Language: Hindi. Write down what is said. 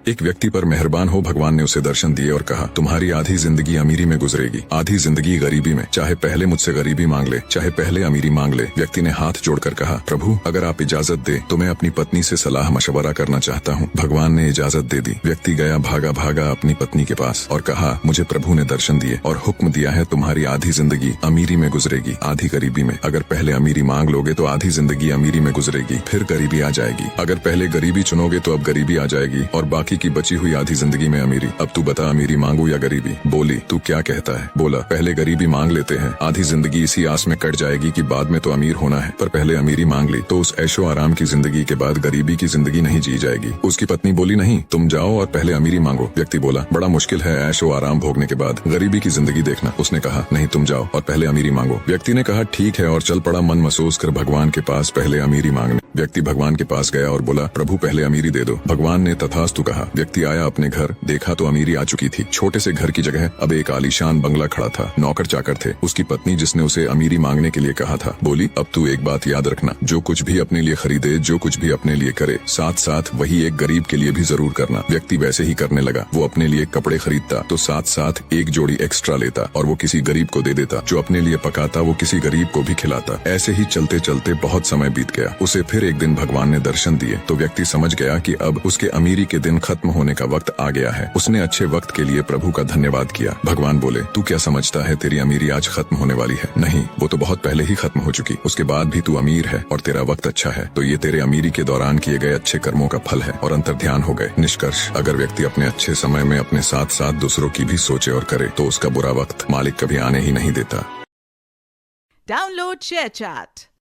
एक व्यक्ति पर मेहरबान हो भगवान ने उसे दर्शन दिए और कहा, तुम्हारी आधी जिंदगी अमीरी में गुजरेगी, आधी जिंदगी गरीबी में। चाहे पहले मुझसे गरीबी मांग ले, चाहे पहले अमीरी मांग ले। व्यक्ति ने हाथ जोड़कर कहा, प्रभु अगर आप इजाजत दे तो मैं अपनी पत्नी से सलाह मशवरा करना चाहता हूँ। भगवान ने इजाजत दे दी। व्यक्ति गया भागा भागा अपनी पत्नी के पास और कहा, मुझे प्रभु ने दर्शन दिए और हुक्म दिया है तुम्हारी आधी जिंदगी अमीरी में गुजरेगी, आधी गरीबी में। अगर पहले अमीरी मांग लोगे तो आधी जिंदगी अमीरी में गुजरेगी, फिर गरीबी आ जाएगी। अगर पहले गरीबी चुनोगे तो अब गरीबी आ जाएगी और बाकी की बची हुई आधी जिंदगी में अमीरी। अब तू बता, अमीरी मांगू या गरीबी? बोली, तू क्या कहता है? बोला, पहले गरीबी मांग लेते हैं, आधी जिंदगी इसी आस में कट जाएगी कि बाद में तो अमीर होना है, पर पहले अमीरी मांग ली तो उस ऐशो आराम की जिंदगी के बाद गरीबी की जिंदगी नहीं जी जाएगी। उसकी पत्नी बोली, नहीं, तुम जाओ और पहले अमीरी मांगो। व्यक्ति बोला, बड़ा मुश्किल है ऐशो आराम भोगने के बाद गरीबी की जिंदगी देखना। उसने कहा, नहीं, तुम जाओ और पहले अमीरी मांगो। व्यक्ति ने कहा, ठीक है, और चल पड़ा मन महसूस कर भगवान के पास पहले अमीरी मांगने। व्यक्ति भगवान के पास गया और बोला, प्रभु पहले अमीरी दे दो। भगवान ने तथास्तु कहा। व्यक्ति आया अपने घर, देखा तो अमीरी आ चुकी थी। छोटे से घर की जगह अब एक आलीशान बंगला खड़ा था। नौकर चाकर थे। उसकी पत्नी जिसने उसे अमीरी मांगने के लिए कहा था, बोली, अब तू एक बात याद रखना, जो कुछ भी अपने लिए खरीदे, जो कुछ भी अपने लिए करे, साथ साथ वही एक गरीब के लिए भी जरूर करना। व्यक्ति वैसे ही करने लगा। वो अपने लिए कपड़े खरीदता तो साथ साथ एक जोड़ी एक्स्ट्रा लेता और वो किसी गरीब को दे देता। जो अपने लिए पकाता वो किसी गरीब को भी खिलाता। ऐसे ही चलते चलते बहुत समय बीत गया। उसे फिर एक दिन भगवान ने दर्शन दिए तो व्यक्ति समझ गया कि अब उसके अमीरी के दिन खत्म होने का वक्त आ गया है। उसने अच्छे वक्त के लिए प्रभु का धन्यवाद किया। भगवान बोले, तू क्या समझता है तेरी अमीरी आज खत्म होने वाली है? नहीं, वो तो बहुत पहले ही खत्म हो चुकी। उसके बाद भी तू अमीर है और तेरा वक्त अच्छा है, तो ये तेरे अमीरी के दौरान किए गए अच्छे कर्मों का फल है और अंतर्ध्यान हो गए। निष्कर्ष, अगर व्यक्ति अपने अच्छे समय में अपने साथ साथ दूसरों की भी सोचे और करे तो उसका बुरा वक्त मालिक कभी आने ही नहीं देता। Download ShareChat.